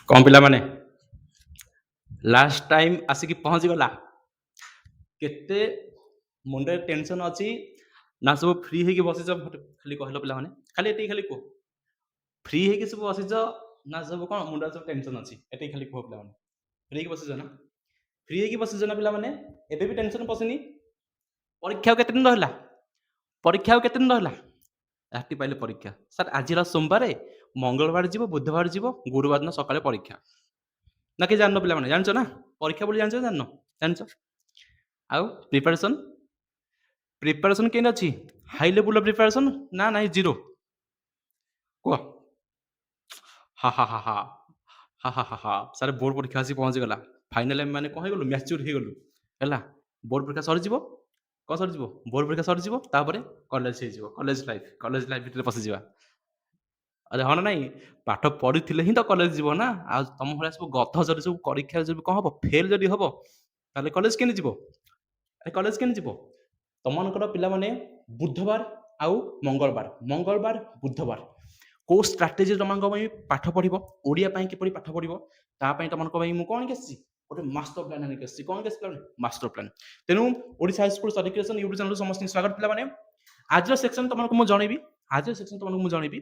कौन पिला माने लास्ट टाइम आसिकी पहुंची गला केते मुंडे टेंशन अछि ना सब फ्री हे के बसिछ खाली कहलो पिला माने खाली एटी खाली को फ्री हे के सब बसिछ ना सब कोन मुंडा सब टेंशन अछि एटी खाली को पिला माने फ्री के बसिछ ना फ्री हे के बसिछ ना पिला माने एबे भी टेंशन पसिनी परीक्षा केते दिन रहला परीक्षा केते दिन रहला राति पाइले परीक्षा सर आज सोमवार मंगलवार जीव बुधवार जीव गुरुवार दिन सकाळे परीक्षा ना कि जान पिला माने जानछ ना परीक्षा बोली जानछ जान जानछ आउ प्रिपरेशन प्रिपरेशन केन अछि हाई लेवल प्रिपरेशन ना नाही जीरो को हा हा हा हा हा हा हा हा सर बोर्ड परीक्षा आसी पहुंची गला फाइनल एम माने कहि गलु मैच्योर हे गलु हैला बोर्ड परीक्षा सर जीवो कौन सर जीवो बोर्ड परीक्षा सर जीवो तापरे कॉलेज हे जीवो कॉलेज लाइफ भितर पसि जीवा अरे हाँ ना नाଇଁ पाठ पढ़िଥିଲେ ହିଁ ତ କଲେଜ ଯିବ ନା ଆଉ ତମ ଭଳିଆ ସବୁ ଗଧ ଯଦି ସବୁ ପରୀକ୍ଷାରେ ଯଦି କଣ ହବ ଫେଲ ଯଦି ହବ ତାହେଲେ କଲେଜ କେମିତି ଯିବ ଆରେ କଲେଜ କେମିତି ଯିବ ତମମାନଙ୍କର ପିଲାମାନେ ବୁଧବାର ଆଉ ମଙ୍ଗଳବାର ବୁଧବାର କୋଉ ଷ୍ଟ୍ରାଟେଜି ତମମାନଙ୍କ ପାଇଁ ପାଠ ପଢିବ ଓଡ଼ିଆ ପାଇଁ କିପରି ପାଠ ପଢିବ ତା ପାଇଁ ତମମାନଙ୍କ ପାଇଁ ମୁଁ କଣ କି ଆସିଛି ଗୋଟେ ମାଷ୍ଟର ପ୍ଲାନ ଆଣିକି ଆସିଛି କଣ କି ଆସିଛି ମାଷ୍ଟର ପ୍ଲାନ ତେଣୁ Odisha high school study creation YouTube channel ସମସ୍ତଙ୍କୁ ସ୍ୱାଗତ ପିଲାମାନେ ଆଜିର ସେକ୍ସନ ତମମାନଙ୍କୁ ମୁଁ ଜଣେଇବି ଆଜିର ସେକ୍ସନ ତମମାନଙ୍କୁ ମୁଁ ଜଣେଇବି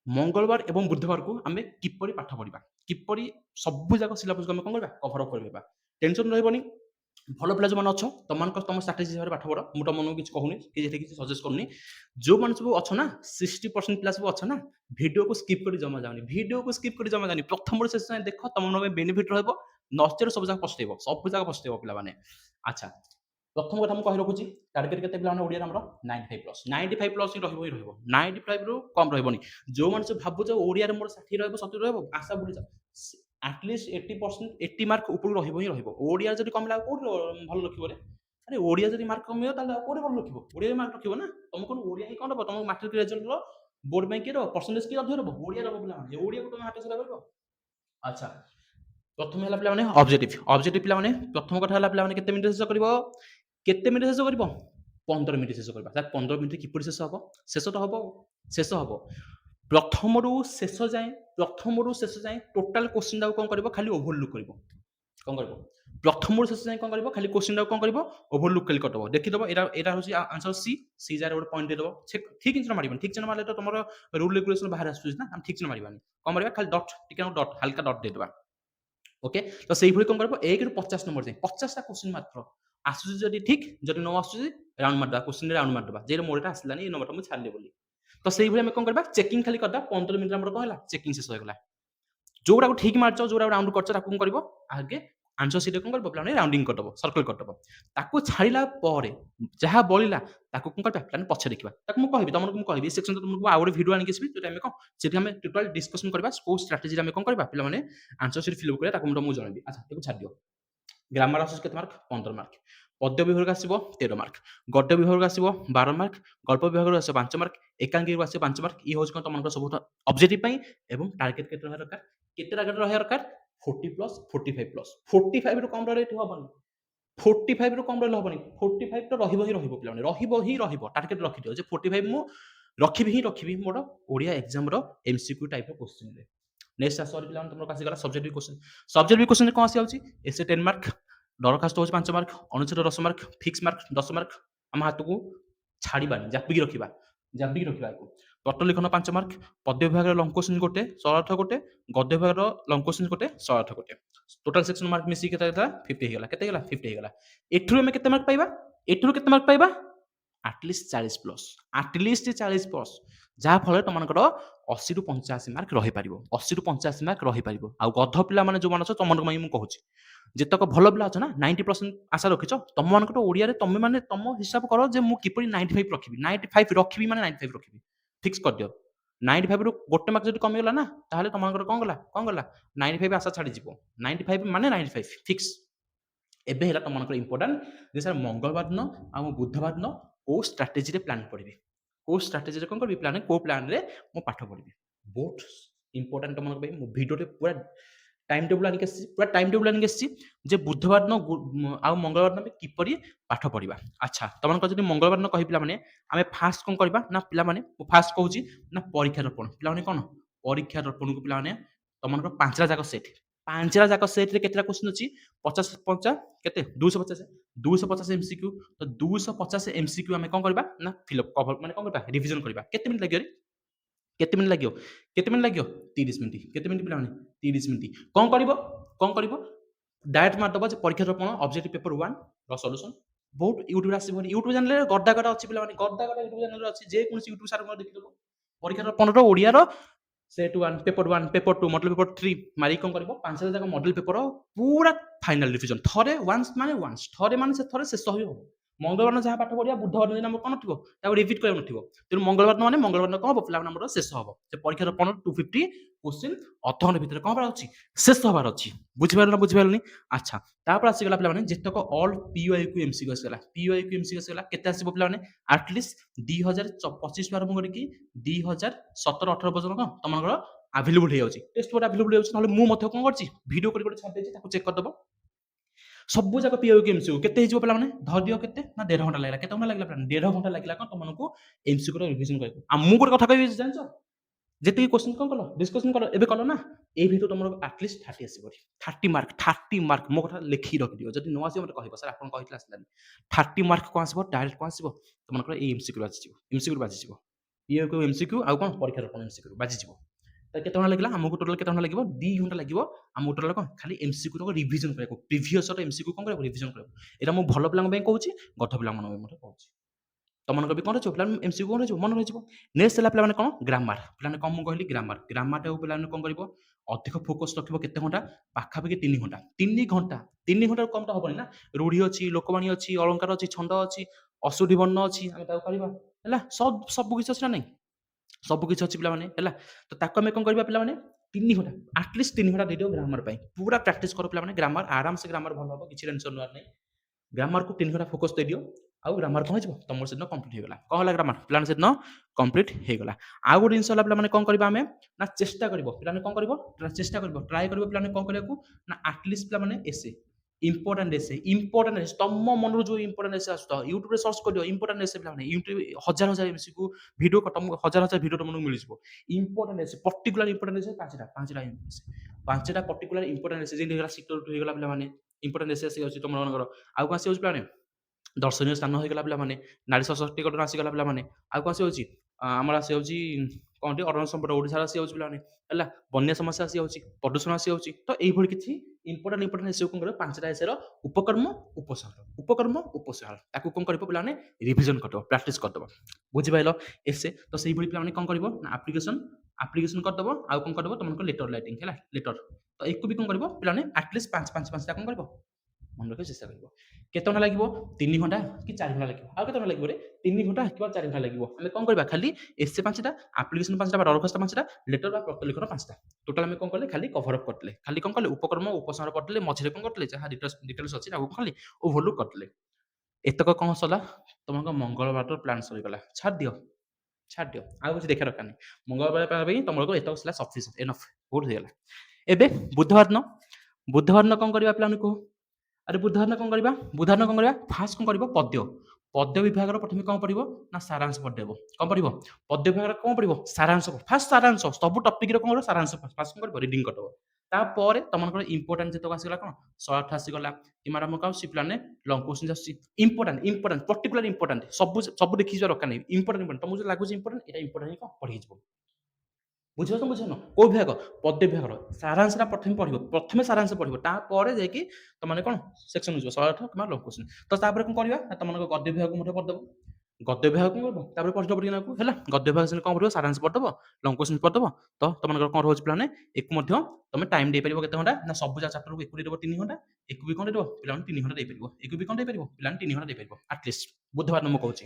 मंगलवार एवं बुधवार को आम किपरि पाठ पढ़ा किपरि सब जाक सिलेबस को आम कौन कभर अप कर टेंशन रही भल पिला जो अच्छ तुम तुम स्ट्राटेजी हिसाब से पाठ पढ़ मुझे तुम किसी कहूनी कि सजेस्ट करूनी जो मैंने सब अच्छ ना 60% पिला सब अच्छ ना वीडियो को स्किप कर जमा जाऊनी वीडियो को स्किप कर जमा जाऊनी प्रथम शेष देख तुम बेनिफिट रहा नचर सब जगह पस्तेब सब जगह पस्तेब पे अच्छा प्रथम कथा मुझे कही रखुच्छी टार्गेट केते पिला ओडिया हमर 95 प्लस ही रहबो ही रहबो 95 रु कम रहबोनी जो माने से भाबु जे ओडिया रे मोर 60 रहबो 70 रहबो आशा बुली जा एटलीस्ट 80% 80 मार्क ऊपर रहबो ही रहबो ओडिया जदी कमला कोड भल रखिबो रे अरे ओडिया जदी मार्क कमियो ताले कोड भल रखिबो ओडिया मार्क रखिबो ना तुम कोन ओडिया ही कोन तुम मैट्रिक रिजल्ट रो बोर्ड बैंक रो परसेंटेज की अधिक रहबो ओडिया रहबो पिला माने ओडिया को तुम हाथ सला करबो अच्छा प्रथम है पिला ऑब्जेक्टिव पिला प्रथम कथा है पिला केते मिनिट शेष करबो केते मिनिट शेष करबो 15 मिनिट शेष करबा सर 15 मिनिट किपरि शेष हबो शेष तो हबो शेष हबो प्रथम रु शेष जाए टोटल क्वेश्चन दाउ कोन करबो खाली ओवरलुक करबो कोन करबो प्रथम रु शेष जाए कोन करबो खाली क्वेश्चन दाउ कोन करबो ओवरलुक खाली करबो देखि दबो एरा एरा होसी आंसर सी जार ଗୋଟେ पॉइंट दे दबो ठीक चिन्ह मारिबन ठीक चिन्ह मारले तो तमरो रूल रेगुलेशन बाहर आसुछ ना हम ठीक चिन्ह मारिबानी कोन मारिबा खाली डॉट टिका डॉट हल्का डॉट दे दबा ओके तो से कौन कर 1 रु 50 नंबर जाए 50 टा क्वेश्चन मात्र आसुची जदि ठीक जदि न आसुची राउंड मारदा क्वेश्चन राउंड मारदा जे मोरटा आसलानी ए नंबर मु छाड़ले बोली तो से हम कौन करबा चेकिंग खाली करदा 15 मिनिट हमर कहला चेकिंग शेष हो गला जोड़ा को ठीक मारछ जोड़ा राउंड करछ ताकू कौन करबो आगे आंसर सीट कौन करबो प्लान राउंडिंग करदबो सर्कल करदबो ताकू छाड़िला परे जहा बळिला ताकू कौन करबा प्लान पछे देखिबा ताकू मु कहबी तमनको मु कहबी सेक्शन तुमको आ वीडियो आनिक आसबी जोटा हम कौन सेठी हम टोटल डिस्कशन करबा को स्ट्रेटजी हम कौन करबा पिला माने आंसर सीट फिल करबा ताकू मु जणाबी अच्छा ताकू छाड़ दियो ग्रामर आसुस केते मार्क 15 मार्क पद्य विभाग आसीबो 13 मार्क गद्य विभाग आसीबो 12 मार्क गल्प विभाग आसीबो 5 मार्क एकांकी आसीबो 5 मार्क ई होज कोन तमनको सब ऑब्जेक्टिव पई एवं टारगेट केते रहर दरकार केते टारगेट रहर दरकार 40 प्लस 45 प्लस 45 रु कम रेट हबनी 45 रु कम रहले हबनी 45 तो रहिबो ही रहिबो पिलाने रहिबो टारगेट रखि दियो जे 45 मु रखिबी मोर ओडिया एग्जाम रो एमसीक्यू टाइप रो क्वेश्चन रे नेक्स्ट सॉरी पिलाने तुमरो कासी गला सब्जेक्टिव क्वेश्चन कौन आसी जाउची एसे 10 मार्क दरखास्त होची 5 मार्क अनुच्छेद 10 मार्क फिक्स मार्क 10 मार्क हम हाथ को छाड़बानी जापिकी रखिबा को पट लिखन 5 मार्क पद्य विभाग लंग क्वेश्चन गोटे सरथ गोटे गद्य विभाग लंग क्वेश्चन गोटे सरथ गोटे टोटल सेक्शन मार्क मिसी केते 50 हेगला केते हेगला 50 हेगला एठुर हम केते मार्क पाइबा एठुर केते मार्क पाइबा एटलिस्ट 40 प्लस जहाँ फल तुम 80 रु 85 मार्क रही पार 80 रु 85 मार्क रही पार आ गध पिला माने जो मान तुम मुझे कहूँ जितक भल पिला अच्छे ना 90% आशा रखिच तुम मान ओडिया तुम मैंने तुम हिसाब कर किपरि 95 रखी 95 रखी माने 95 रखी फिक्स कर दियो 95 रु गोटे मार्क जो कमीगला ना ताहले तुम कौन गला 95 आशा छाड़ी 95 माने 95 फिक्स एबे हेला तुम इंपोर्टाट जे सर मंगलवार दिन आ बुधवार दिन को स्ट्राटेजी रे प्लान पढ़ी को स्ट्राटेजी रे कौन करबी प्लान को प्लान रे मो पाठ पढ़ी बहुत इंपोर्टाट तुम भिडियो पूरा टाइम टेबुल आनिक पूरा टाइम टेबुल आनिक जे बुधवार दिन आ मंगलवार दिन किपरि पाठ पढ़ा अच्छा तुम जब मंगलवार दिन कही पे आम फास्ट कौन करवा ना पे फास्ट कहूँ ना परीक्षा दर्पण पे कौन परीक्षा दर्पण को पे ତମମାନଙ୍କର ପାଞ୍ଚଟା ଯାକ ସେଟ୍, ପାଞ୍ଚଟା ଯାକ ସେଟ୍ରେ କେତେଟା କ୍ୱେଶ୍ଚିନ୍ ଅଛି? 50 କେତେ 250 MCQ। ତ 250 MCQ ଆମେ କ'ଣ କରିବା ନା ଫିଲ୍ଅପ୍ କଭର ମାନେ କ'ଣ କରିବା ରିଭିଜନ କରିବା। କେତେ ମିନିଟ୍ ଲାଗିବ? କେତେ ମିନିଟ୍ ଲାଗିବ? କେତେ ମିନିଟ୍ ଲାଗିବ? 30 ମିନିଟ୍। କେତେ ମିନିଟ୍ ପିଲାମାନେ? 30 ମିନିଟ୍। କ'ଣ କରିବ? କ'ଣ କରିବ? ଡାଇରେକ୍ଟ ମାରିଦେବ ଯେ ପରୀକ୍ଷାର କ'ଣ ଅବଜେକ୍ଟିଭ ପେପର 1 ର ସଲ୍ୟୁସନ୍। ବହୁତ ୟୁଟ୍ୟୁବରେ ଆସିବ। ୟୁଟ୍ୟୁବ ଚ୍ୟାନେଲରେ ଗଦା ଗଦା ଅଛି ପିଲାମାନେ, ଗଦା ଗଦା ୟୁଟ୍ୟୁବ ଚ୍ୟାନେଲରେ ଅଛି। ଯେକୌଣସି ୟୁଟ୍ୟୁବ ସାର୍ଙ୍କର ଦେଖିଦେବ। ପରୀକ୍ଷାର 15 ଓଡ଼ିଆର set 1 paper 1 paper 2 model paper 3 ମାରିକି କ'ଣ କରିବ? 5ଟା ଯାକ ମଡେଲ ପେପର ପୁରା ଫାଇନାଲ ରିଭିଜନ। ଥରେ ୱାନ୍ସ ମାନେ ୱାନ୍ସ, ଥରେ ମାନେ ସେ ଥରେ ଶେଷ ହିଁ ହେବ। ମଙ୍ଗଳବାର ଦିନ ଯାହା ପାଠ ପଢ଼ିବା, ବୁଧବାର ଦିନ ଆମର କ'ଣ ନଥିବ, ତାକୁ ରିପିଟ୍ କରିବାକୁ ନଥିବ। ତେଣୁ ମଙ୍ଗଳବାର ଦିନ ମାନେ ମଙ୍ଗଳବାର ଦିନ କ'ଣ ହେବ? ପିଲାମାନେ ଆମର ଶେଷ ହେବ। ସେ ପରୀକ୍ଷାର 250 କ୍ୱେଶ୍ଚିନ୍ ଅଧଘଣ୍ଟା ଭିତରେ କ'ଣ ହେବାର ଅଛି? ଶେଷ ହେବାର ଅଛି। ବୁଝିପାରିଲ ନା ବୁଝିପାରିଲନି? ଆଚ୍ଛା, ତାପରେ ଆସିଗଲା ପିଲାମାନେ ଯେତେକ ଅଲ୍ PYQ MCQ ଆସିଗଲା। PYQ MCQ ଆସିଗଲା କେତେ ଆସିବ ପିଲାମାନେ? ଆଟଲିଷ୍ଟ 2025 ରୁ ଆରମ୍ଭ କରିକି 2017-18 ପର୍ଯ୍ୟନ୍ତ କ'ଣ ତମମାନଙ୍କର ଆଭେଲେବୁଲ୍ ହେଇଯାଉଛି। ଟେକ୍ସଟ ବୁକ୍ ଆଭେଲେବୁଲ୍ ହେଇଯାଉଛି। ନହେଲେ ମୁଁ ମଧ୍ୟ କ'ଣ କରିଛି ଭିଡ଼ିଓ କରି ଗୋଟେ ଛାଡ଼ି ଦେଇଛି, ତାକୁ ଚେକ୍ କରିଦେବ। ସବୁ ଯାକ PYQ MCQ କେତେ ହେଇଯିବ ପିଲାମାନେ? ଧରିଦିଅ କେତେ ନା 1.5 ଘଣ୍ଟା ଲାଗିଲା। କେତେ ଘଣ୍ଟା ଲାଗିଲା ପିଲାମାନେ? 1.5 ଘଣ୍ଟା ଲାଗିଲା କ'ଣ ତମମାନଙ୍କୁ MCQ ର ରିଭିଜନ କରିବାକୁ। ଆଉ ମୁଁ ଗୋଟେ କଥା କହିବି ଜାଣିଛ, ଯେତିକି କ୍ୱେଶ୍ଚିନ୍ କ'ଣ କଲ ଡିସ୍କସନ୍ କଲ ଏବେ କଲ ନା, ଏଇ ଭିତରୁ ତମର ଆଟଲିଷ୍ଟ 30 ଆସିବ। 30 ମାର୍କ 30 ମାର୍କ ମୋ କଥା ଲେଖିକି ରଖିଦିଅ। ଯଦି ନ ଆସିବ ମୋତେ କହିବ ସାର୍ ଆପଣ କହିଥିଲେ ଆସିଲାନି। 30 ମାର୍କ କ'ଣ ଆସିବ? ଡାଇରେକ୍ଟ କ'ଣ ଆସିବ? ତମମାନଙ୍କର ଏଇ MCQ ବାଜିଯିବ। MCQ ବାଜିଯିବ। PYQ MCQ ଆଉ କ'ଣ ପରୀକ୍ଷାର କ'ଣ MCQ ବାଜିଯିବ। କେତେ ଘଣ୍ଟା ଲାଗିଲା? ଆମକୁ ଟୋଟାଲ କେତେ ଘଣ୍ଟା ଲାଗିବ? 2 ଘଣ୍ଟା ଲାଗିବ ଆମକୁ ଟୋଟାଲ କ'ଣ ଖାଲି MCQ ତକ ରିଭିଜନ କରିବାକୁ, ପ୍ରିଭିୟସର MCQ କ'ଣ କରିବାକୁ ରିଭିଜନ କରିବାକୁ। ଏଇଟା ମୁଁ ଭଲ ପିଲାଙ୍କ ପାଇଁ କହୁଛି, ଗଧ ପିଲାମାନଙ୍କ ପାଇଁ ମଧ୍ୟ କହୁଛି। ତମମାନଙ୍କ ବି କ'ଣ ରହିଯିବ ପିଲା MCQ କ'ଣ ରହିଯିବ ମନେ ରହିଯିବ। ନେକ୍ସଟ ହେଲା ପିଲାମାନେ କ'ଣ ଗ୍ରାମାର। ପିଲାମାନେ କ'ଣ ମୁଁ କହିଲି ଗ୍ରାମାରଟାକୁ ପିଲାମାନେ କ'ଣ କରିବ? ଅଧିକ ଫୋକସ ରଖିବ। କେତେ ଘଣ୍ଟା? ପାଖାପାଖି 3 ଘଣ୍ଟା। 3 ଘଣ୍ଟା 3 ଘଣ୍ଟାରୁ କମ୍ ତ ହବନି ନା। ରୂଢ଼ି ଅଛି, ଲୋକବାଣୀ ଅଛି, ଅଳଙ୍କାର ଅଛି, ଛନ୍ଦ ଅଛି, ଅଶୁଦ୍ଧି ବର୍ଣ୍ଣ ଅଛି, ଆମେ ତାକୁ କରିବା ହେଲା। ସବୁ କିଛି ଅଛି ନା ନାହିଁ? ସବୁ କିଛି ଅଛି ପିଲାମାନେ ହେଲା। ତ ତାକୁ ଆମେ କ'ଣ କରିବା ପିଲାମାନେ? 3 ଘଣ୍ଟା ଆଟଲିଷ୍ଟ 3 ଘଣ୍ଟା ଦେଇଦିଅ ଗ୍ରାମାର ପାଇଁ। ପୁରା ପ୍ରାକ୍ଟିସ କର ପିଲାମାନେ ଗ୍ରାମାର, ଆରାମସେ ଗ୍ରାମାର ଭଲ ହେବ, କିଛି ଟେନସନ୍ ନେବାର ନାହିଁ। ଗ୍ରାମାରକୁ 3 ଘଣ୍ଟା ଫୋକସ ଦେଇଦିଅ। ଆଉ ଗ୍ରାମାର କ'ଣ ହେଇଯିବ? ତମର ସେଦିନ କମ୍ପ୍ଲିଟ୍ ହେଇଗଲା। କ'ଣ ହେଲା? ଗ୍ରାମାର ପିଲାମାନେ ସେଦିନ କମ୍ପ୍ଲିଟ୍ ହେଇଗଲା। ଆଉ ଗୋଟେ ଜିନିଷ ହେଲା ପିଲାମାନେ କ'ଣ କରିବା ଆମେ ନା ଚେଷ୍ଟା କରିବ ପିଲାମାନେ କ'ଣ କରିବ? ଚେଷ୍ଟା କରିବ ଟ୍ରାଏ କରିବ ପିଲାମାନେ କ'ଣ କରିବାକୁ ନା ଆଟଲିଷ୍ଟ ପିଲାମାନେ ଏସେ ଇମ୍ପୋର୍ଟାଣ୍ଟ ଏସେ ତମ ମନରୁ ଯୋଉ ଇମ୍ପୋର୍ଟାଣ୍ଟ ଏସେ ଆସୁଥିବ ୟୁଟ୍ୟୁବରେ ସର୍ଚ୍ଚ କରିବ ଇମ୍ପୋର୍ଟାଣ୍ଟ ଏସେ ପିଲାମାନେ। ୟୁଟ୍ୟୁବ ହଜାର MCQ ଭିଡ଼ିଓ ତମକୁ ହଜାର ଭିଡ଼ିଓ ତମକୁ ମିଳିଯିବ। ଇମ୍ପୋର୍ଟାଣ୍ଟ ଏସେ ପର୍ଟିକୁଲାର ଇମ୍ପୋର୍ଟାଣ୍ଟ ଏସେ ପାଞ୍ଚଟା ପର୍ଟିକୁଲାର ଇମ୍ପୋର୍ଟାଣ୍ଟ ଏସେ ଯେମିତି ହେଇଗଲା ସିକ୍ୟୁରିଟି ହେଇଗଲା ପିଲାମାନେ ଇମ୍ପୋର୍ଟାଣ୍ଟ ଏସେ ଆସିଯାଉଛି ତମମାନଙ୍କର। ଆଉ କ'ଣ ଆସିଯାଉଛି ପିଲାମାନେ? ଦର୍ଶନୀୟ ସ୍ଥାନ ହେଇଗଲା ପିଲାମାନେ, ନାରୀ ସଶକ୍ତିକରଣ ଆସିଗଲା ପିଲାମାନେ। ଆଉ କ'ଣ ଆସିଯାଉଛି? ଆମର ଆସିଯାଉଛି କ'ଣଟି ଅରଣ୍ୟ ସମ୍ପଦ ଓଡ଼ିଶାର ଆସିଯାଉଛି ପିଲାମାନେ ହେଲା। ବନ୍ୟା ସମସ୍ୟା ଆସିଯାଉଛି, ପ୍ରଦୂଷଣ ଆସିଯାଉଛି। ତ ଏଇଭଳି କିଛି ଇମ୍ପୋର୍ଟାଣ୍ଟ ଏସେ କ'ଣ କରିବ? 5ଟା ଏସେର ଉପକର୍ମ ଉପସଂହାର ତାକୁ କ'ଣ କରିବ ପିଲାମାନେ? ରିଭିଜନ କରିଦେବ, ପ୍ରାକ୍ଟିସ କରିଦେବ। ବୁଝିପାରିଲ ଏସେ? ତ ସେଇଭଳି ପିଲାମାନେ କ'ଣ କରିବ ନା ଆପ୍ଲିକେସନ କରିଦେବ। ଆଉ କ'ଣ କରିବ? ତମମାନଙ୍କ ଲେଟର ରାଇଟିଂ ହେଲା ଲେଟର। ତ ଏକୁ ବି କ'ଣ କରିବ ପିଲାମାନେ? ଆଟଲିଷ୍ଟ 5ଟା କ'ଣ କରିବ? ମନେ ରଖିବାକୁ ଚେଷ୍ଟା କରିବ। କେତେ ଘଣ୍ଟା ଲାଗିବ? 3 ଘଣ୍ଟା କି 4 ଘଣ୍ଟା ଲାଗିବ। ଆଉ କେତେ ଘଣ୍ଟା ଲାଗିବ ରେ? 3 ଘଣ୍ଟା କିମ୍ବା 4 ଘଣ୍ଟା ଲାଗିବ। ଆମେ କ'ଣ କରିବା? ଖାଲି ଏସେ 5ଟା, ଆପ୍ଲିକେସନ 5ଟା ବା ଦରଖାସ୍ତ 5ଟା, ଲେଟର ବା ପ୍ରତିଲେଖନ 5ଟା। ଟୋଟାଲ ଆମେ କ'ଣ କଲେ? ଖାଲି କଭର ଅପ୍ କରିଥିଲେ। ଖାଲି କ'ଣ କଲେ? ଉପକର୍ମ ଉପସଂହାର କରିଥିଲେ। ମଝିରେ କ'ଣ କରିଥିଲେ? ଯାହା ଡିଟେଲ୍ସ ଅଛି ତାକୁ ଖାଲି ଓଭରଲୁକ୍ କରିଥିଲେ। ଏତକ କ'ଣ ସରିଲା? ତମଙ୍କ ମଙ୍ଗଳବାରର ପ୍ଲାନ୍ ସରିଗଲା। ଛାଡ଼ିଦିଅ। ଆଉ କିଛି ଦେଖିବା ଦରକାର ନାହିଁ। ମଙ୍ଗଳବାର ପାଇଁ ତମର ଏତକ ଥିଲା ସଫିସିଏଣ୍ଟ ଏନଫ୍ ବହୁତ ହେଇଗଲା। ଏବେ ବୁଧବାର ଦିନ କ'ଣ କରିବା ପିଲାମାନେ କୁହ? ଆରେ ବୁଧବାର କ'ଣ କରିବା? ଫାଷ୍ଟ କ'ଣ କରିବ? ପଦ୍ୟ ବିଭାଗର ପ୍ରଥମେ କ'ଣ ପଡ଼ିବ? ନା ସାରାଂଶ ପଢ଼ିଦେବ। କ'ଣ ପଡ଼ିବ? ପଦ୍ୟ ବିଭାଗର କ'ଣ ପଡ଼ିବ? ସାରାଂଶ। ଫାଷ୍ଟ ସାରାଂଶ ସବୁ ଟପିକର କ'ଣ କରିବ? ସାରାଂଶ ଫାଷ୍ଟ କ'ଣ କରିବ? ରିଡ଼ିଂ କରିଦେବ। ତାପରେ ତମମାନଙ୍କର ଇମ୍ପୋର୍ଟାଣ୍ଟ ଯେତେକ ଆସିଗଲା କ'ଣ ଶର୍ଟ ଆସିଗଲା କିମ୍ବା ଆମର କ'ଣ ଆସୁଛି ପିଲାମାନେ ଲଙ୍ଗ କ୍ୱେଶ୍ଚିନ୍ ଆସୁଛି। ଇମ୍ପୋର୍ଟାଣ୍ଟ ପର୍ଟିକୁଲାର ଇମ୍ପୋର୍ଟାଣ୍ଟ ସବୁ ଦେଖିଯିବା ଦରକାର ନାହିଁ। ଇମ୍ପୋର୍ଟାଣ୍ଟ ତମକୁ ଯୋଉ ଲାଗୁଛି ଇମ୍ପୋର୍ଟାଣ୍ଟ ଏଇଟା ଇମ୍ପୋର୍ଟାଣ୍ଟ କ'ଣ ପଢ଼ିଯିବ। ବୁଝିଲ? କୋଉ ବିଭାଗ? ପଦ୍ୟ ବିଭାଗର ସାରାଂଶଟା ପ୍ରଥମେ ସାରାଂଶ ପଢ଼ିବ। ତାପରେ ଯାଇକି ତମମାନେ କ'ଣ ସେକ୍ସନ ଯିବ ଶର୍ଟ କିମ୍ବା ଲଙ୍ଗ କ୍ୱେଶ୍ଚିନ୍। ତ ତାପରେ କ'ଣ କରିବା? ନା ତମମାନଙ୍କ ଗଦ୍ୟ ବିଭାଗକୁ ମଧ୍ୟ ପଢ଼ିଦେବ। ଗଦ୍ୟ ବିଭାଗ କ'ଣ କରିବ? ତାପରେ ପଢ଼ିଦେବ ଟିକେ ନାକୁ ହେଲା। ଗଦ୍ୟ ବିଭାଗ କ'ଣ ପଢ଼ିବ? ସାରାଂଶ ପଢ଼ିଦେବ, ଲଙ୍ଗ କ୍ୱେଶ୍ଚିନ୍ ପଢ଼ିଦେବ। ତ ତମମାନଙ୍କର କ'ଣ ରହୁଛି ପିଲାମାନେ? ଏକୁ ମଧ୍ୟ ତମେ ଟାଇମ୍ ଦେଇପାରିବ କେତେ ଘଣ୍ଟା? ନା ସବୁ ଯାକ ଚାପ୍ଟରକୁ ଏକୁ ଦେଇଦେବ 3 ଘଣ୍ଟା। ଏକୁ ବି କ'ଣ ଦେଇଦେବ? ପିଲାମାନେ 3 ଘଣ୍ଟା ଦେଇପାରିବ। ଏକୁ ବି କ'ଣ ଦେଇପାରିବ? ପିଲାମାନେ 3 ଘଣ୍ଟା ଦେଇପାରିବ ଆଟଲିଷ୍ଟ। ବୁଧବାର ମୁଁ କହୁଛି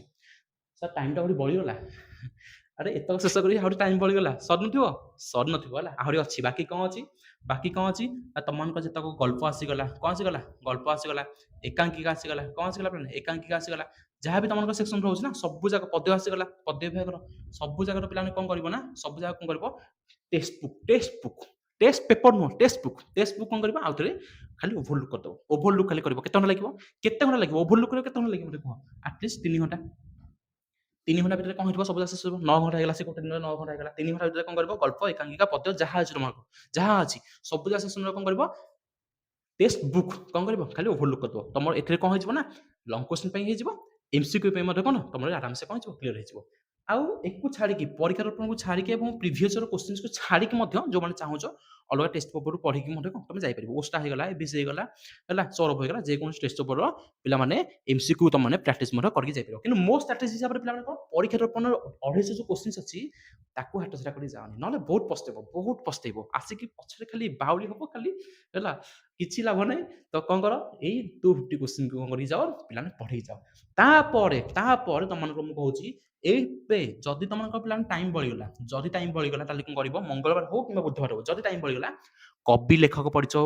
ସାର୍ ଟାଇମ୍ଟା ଆହୁରି ବଳିଗଲା। ଆରେ ଏତକ ଶେଷ କରି ଆହୁରି ଟାଇମ୍ ବଳିଗଲା। ସରିନଥିବ ହେଲା। ଆହୁରି ଅଛି। ବାକି କ'ଣ ଅଛି? ନା ତମମାନଙ୍କ ଯେତକ ଗଳ୍ପ ଆସିଗଲା। କ'ଣ ଆସିଗଲା? ଗଳ୍ପ ଆସିଗଲା, ଏକାଙ୍କିକା ଆସିଗଲା। କ'ଣ ଆସିଗଲା ପିଲାମାନେ? ଏକାଙ୍କିକା ଆସିଗଲା। ଯାହା ବି ତମମାନଙ୍କ ସେକ୍ସନ ରହୁଛି ନା ସବୁ ଯାକ ପଦ୍ୟ ଆସିଗଲା। ପଦ୍ୟ ବିଭାଗର ସବୁ ଜାଗାର ପିଲାମାନେ କ'ଣ କରିବ? ନା ସବୁ ଜାଗା କ'ଣ କରିବ? ଟେକ୍ସଟ ପେପର ନୁହଁ, ଟେକ୍ସଟ ବୁକ୍ କ'ଣ କରିବ? ଆଉ ଥରେ ଖାଲି ଓଭରଲୁକ୍ କରିଦେବ। ଓଭରଲୁକ୍ ଖାଲି କରିବ। କେତେ ଘଣ୍ଟା ଲାଗିବ? ଓଭରଲୁକ୍ କରିବାକୁ କେତେ ଘଣ୍ଟା ଲାଗିବ? ମୋତେ କୁହ। ଆଟଲିଷ୍ଟ 3 ଘଣ୍ଟା। 3 ଘଣ୍ଟା ଭିତରେ କ'ଣ ହେଇଥିବ ସବୁ ଯାକ ଶେଷ ହେବ। 9 ଘଣ୍ଟା ହେଇଗଲା, ସେ ଗୋଟେ ଦିନରେ 9 ଘଣ୍ଟା ହେଇଗଲା। 3 ଘଣ୍ଟା ଭିତରେ କ'ଣ କରିବ? ଗଳ୍ପ, ଏକାଙ୍କିକା, ପଦ୍ୟ ଯାହା ଅଛି ତମର, ଯାହା ଅଛି ସବୁ ଯାକ ଶେଷ ଦିନରେ କ'ଣ କରିବ? ଟେକ୍ସଟ ବୁକ୍ କ'ଣ କରିବ? ଖାଲି ଓଭରଲୁକ୍ କରିଦେବ। ତମର ଏଥିରେ କ'ଣ ହେଇଯିବ ନା ଲଙ୍ଗ କ୍ୱେଶ୍ଚିନ୍ ପାଇଁ ହେଇଯିବ, ଏମସିକ୍ୟୁ ପାଇଁ ମଧ୍ୟ କ'ଣ ତମର ଆରାମସେ କ'ଣ ହେଇଯିବ? କ୍ଲିୟର ହେଇଯିବ। ଆଉ ଏକୁ ଛାଡ଼ିକି ପରୀକ୍ଷା ଦର୍ପଣକୁ ଛାଡ଼ିକି ଏବଂ ପ୍ରିଭିୟସ୍ ଇୟର କ୍ୱେଶ୍ଚିନ୍ସକୁ ଛାଡ଼ିକି ମଧ୍ୟ ଯେଉଁମାନେ ଚାହୁଁଛ ଅଲଗା ଟେଷ୍ଟ ପେପରରୁ ପଢ଼ିକି ମଧ୍ୟ କ'ଣ ତମେ ଯାଇପାରିବ। ଓଷ୍ଟା ହେଇଗଲା, ଏବିସି ହେଇଗଲା, ହେଲା, ସୌରଭ ହେଇଗଲା, ଯେକୌଣସି ଟେଷ୍ଟ ପେପରର ପିଲାମାନେ ଏମସିକ୍ୟୁ ତମମାନେ ପ୍ରାକ୍ଟିସ୍ ମଧ୍ୟ କରିକି ଯାଇପାରିବ। କିନ୍ତୁ ମୋ ଷ୍ଟ୍ରାଟେଜି ହିସାବରେ ପିଲାମାନେ କ'ଣ ପରୀକ୍ଷା ଦର୍ପଣର 250 ଯେଉଁ କ୍ୱେଶ୍ଚିନ୍ସ ଅଛି ତାକୁ ହାଟ ଛଡ଼ା କରି ଯାଅନି, ନହେଲେ ବହୁତ ପସ୍ତେଇବ। ଆସିକି ପଛରେ ଖାଲି ବାଉଳି ହବ ଖାଲି, ହେଲା, କିଛି ଲାଭ ନାହିଁ। ତ କ'ଣ କର, ଏଇ 250 କ୍ୱେଶ୍ଚିନ୍ କ'ଣ କରିକି ଯାଅ, ପିଲାମାନେ ପଢ଼େଇ ଯାଅ। ତାପରେ ତମମାନଙ୍କୁ ମୁଁ କହୁଛି, ଏବେ ଯଦି ତମମାନଙ୍କ ପିଲାମାନେ ଟାଇମ୍ ବଳିଗଲା ତାହେଲେ କ'ଣ କରିବ? ମଙ୍ଗଳବାର ହଉ କିମ୍ବା ବୁଧବାର ହଉ, ଯଦି ଟାଇମ୍ ବଳିଗଲା, କବି ଲେଖକ ପରିଚୟ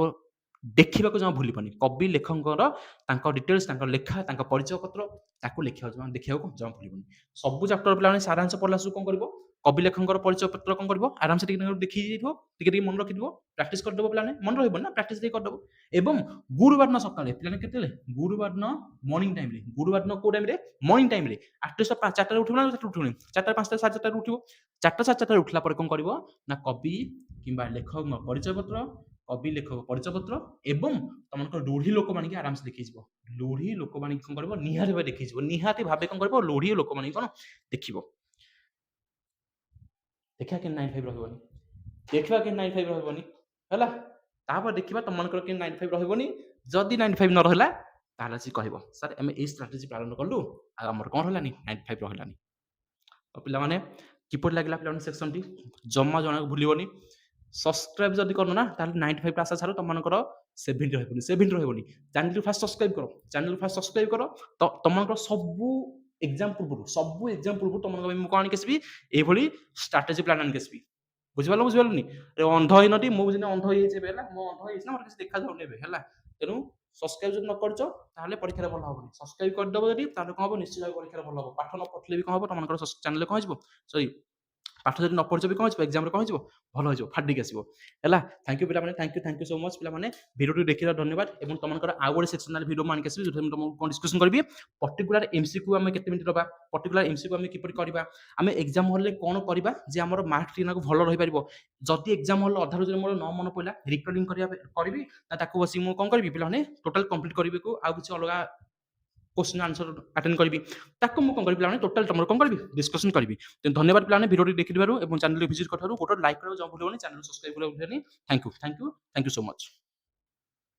ଦେଖିବାକୁ ଜମା ଭୁଲିବନି। କବି ଲେଖକଙ୍କର ତାଙ୍କ ଡିଟେଲ୍ସ, ତାଙ୍କ ଲେଖା, ତାଙ୍କ ପରିଚୟ ପତ୍ର ତାକୁ ଦେଖିବାକୁ ଜମା ଭୁଲିବନି। ସବୁ ଚାପ୍ଟର ପିଲାମାନେ ସାରାଂଶ ପଢ଼ିଲା ସବୁ କ'ଣ କରିବ? କବି ଲେଖକଙ୍କର ପରିଚୟ ପତ୍ର କ'ଣ କରିବ? ଆରାମସେ ଟିକେ ଦେଖି ଯାଇଥିବ, ଟିକେ ମନେ ରଖିଥିବ, ପ୍ରାକ୍ଟିସ୍ କରିଦେବ। ପିଲାମାନେ ମନେ ରହିବ ନା, ପ୍ରାକ୍ଟିସ୍ ଟିକେ କରିଦେବ। ଏବଂ ଗୁରୁବାର ଦିନ ସକାଳେ ପିଲାମାନେ କେତେବେଳେ? ଗୁରୁବାର ଦିନ ମର୍ଣ୍ଣିଂ ଟାଇମ୍ରେ, ଗୁରୁବାର ଦିନ କୋଉ ଟାଇମ୍ରେ? ମର୍ଣ୍ଣିଂ ଟାଇମ୍ରେ। ଆଟଲିଷ୍ଟ 4ଟାରେ ଉଠିବ ନା 4ଟାରେ ଉଠିବନି? 4ଟା, 5ଟା, 4:30ରେ ଉଠିବ। 4ଟା, 4:30ରେ ଉଠିଲା ପରେ କ'ଣ କରିବ? ନା କବି କିମ୍ବା ଲେଖକଙ୍କ ପରିଚୟ ପତ୍ର, କବି ଲେଖକ ପରିଚୟ ପତ୍ର ଏବଂ ତମମାନଙ୍କର ରୂଢ଼ି ଲୋକବାଣୀକି ଆରାମସେ ଦେଖିଯିବ। ରୂଢ଼ି ଲୋକବାଣୀ କ'ଣ କରିବ? ନିହାତି ଭାବେ ଦେଖିଯିବ। ନିହାତି ଭାବେ କ'ଣ କରିବ? ରୂଢ଼ି ଲୋକବାଣୀ କ'ଣ ଦେଖିବ। ଦେଖିବା କେମିତି 95 ରହିବନି, ଦେଖିବା କେମିତି 95 ରହିବନି, ହେଲା। ତାପରେ ଦେଖିବା ତମମାନଙ୍କର କେମିତି 95 ରହିବନି। ଯଦି 95 ନ ରହିଲା ତାହେଲେ ଆସି କହିବ, ସାର୍ ଆମେ ଏଇ ଷ୍ଟ୍ରାଟେଜି ପାଳନ କଲୁ ଆଉ ଆମର କ'ଣ ରହିଲାନି? 95 ରହିଲାନି। ତ ପିଲାମାନେ କିପରି ଲାଗିଲା ପିଲାମାନେ ସେକ୍ସନଟି? ଜମା ଜଣକୁ ଭୁଲିବନି। ସବସ୍କ୍ରାଇବ୍ ଯଦି କରୁନ ନା ତାହେଲେ 95 ଆଶା ଛାଡ଼, ତମମାନଙ୍କର 70 ରହିବନି। ଚ୍ୟାନେଲକୁ ଫାଷ୍ଟ ସବସ୍କ୍ରାଇବ୍ କର। ତ ତମମାନଙ୍କର ସବୁ ଏକ୍ସାମ୍ ପୂର୍ବରୁ ତମମାନଙ୍କ ପାଇଁ ମୁଁ କ'ଣ ଆଣିକି ଆସିବି? ଏଇଭଳି ଷ୍ଟ୍ରାଟେଜି ପ୍ଲାନ୍ ଆଣିକି ଆସିବି। ବୁଝିପାରିଲନି? ଅନ୍ଧ ହେଇନଟି, ମୁଁ ଯେମିତି ଅନ୍ଧ ହେଇଯାଇଛି ଏବେ, ହେଲା, ମୁଁ ଅନ୍ଧ ହେଇଯାଇଛି ନା, ମୋର କିଛି ଦେଖାଯାଉନି ଏବେ, ହେଲା। ତେଣୁ ସବସ୍କ୍ରାଇବ୍ ଯଦି ନ କରିଛ ତାହେଲେ ପରୀକ୍ଷାରେ ଭଲ ହବନି। ସବସ୍କ୍ରାଇବ୍ କରିଦେବ ଯଦି ତାହେଲେ କ'ଣ ହବ? ନିଶ୍ଚିତ ଭାବେ ପରୀକ୍ଷାରେ ଭଲ ହବ। ପାଠ ନ ପଢ଼ିଲେ ବି କ'ଣ ହବ? ତମମାନଙ୍କର ଚ୍ୟାନେଲରେ କ'ଣ ହେଇଯିବ? ସରି, ପାଠ ଯଦି ନ ପଢ଼ିଛ ବି କ'ଣ ହେଇଯିବ? ଏକ୍ସାମ୍ରେ କ'ଣ ହେଇଯିବ? ଭଲ ହେଇଯିବ, ଫାଟିକି ଆସିବ, ହେଲା। ଥ୍ୟାଙ୍କ ୟୁ ପିଲାମାନେ, ଥ୍ୟାଙ୍କ ୟୁ ସୋ ମଚ୍ ପିଲାମାନେ। ଭିଡ଼ିଓଟି ଦେଖିଥିବାରୁ ଧନ୍ୟବାଦ। ଏବଂ ତମମାନଙ୍କର ଆଉ ଗୋଟେ ସେକ୍ସନାଲ ଭିଡ଼ିଓ ମୁଁ ଆଣିକି ଆସିବି, ଯେଉଁଥିରେ ମୁଁ ତମକୁ କ'ଣ ଡିସ୍କସନ୍ କରିବି, ପର୍ଟିକୁଲାର ଏମସିକ୍ୟୁ ଆମେ କେତେ ମିନିଟ୍ ଦେବା, ପର୍ଟିକୁଲାର ଏମସିକ୍ୟୁ ଆମେ କିପରି କରିବା, ଆମେ ଏକ୍ସାମ୍ ହଲ୍ରେ କ'ଣ କରିବା ଯେ ଆମର ମାର୍କ ଟିକେ ଭଲ ରହିପାରିବ। ଯଦି ଏକ୍ସାମ୍ ହଲ୍ ଅଧାରୁ ଯଦି ମୋର ନ ମନେ ପଡ଼ିଲା, ରିକର୍ଡିଂ କରିବି ନା ତାକୁ ବସି ମୁଁ କ'ଣ କରିବି? ପିଲାମାନେ ଟୋଟାଲ୍ କମ୍ପ୍ଲିଟ୍ କରିବାକୁ ଆଉ କିଛି ଅଲଗା क्वेश्चन आंसर अटेंड करी ताको मु कोन करी पिलाने टोटल तमर कोन करबी डिस्कशन करबी। तो धन्यवाद पिलाने वीडियो देखि दिबारु एवं चैनल विजिट करथारु गोटे लाइक करो जम भूलबनी, चैनल सब्सक्राइब करो भूलबनी। Thank you so much.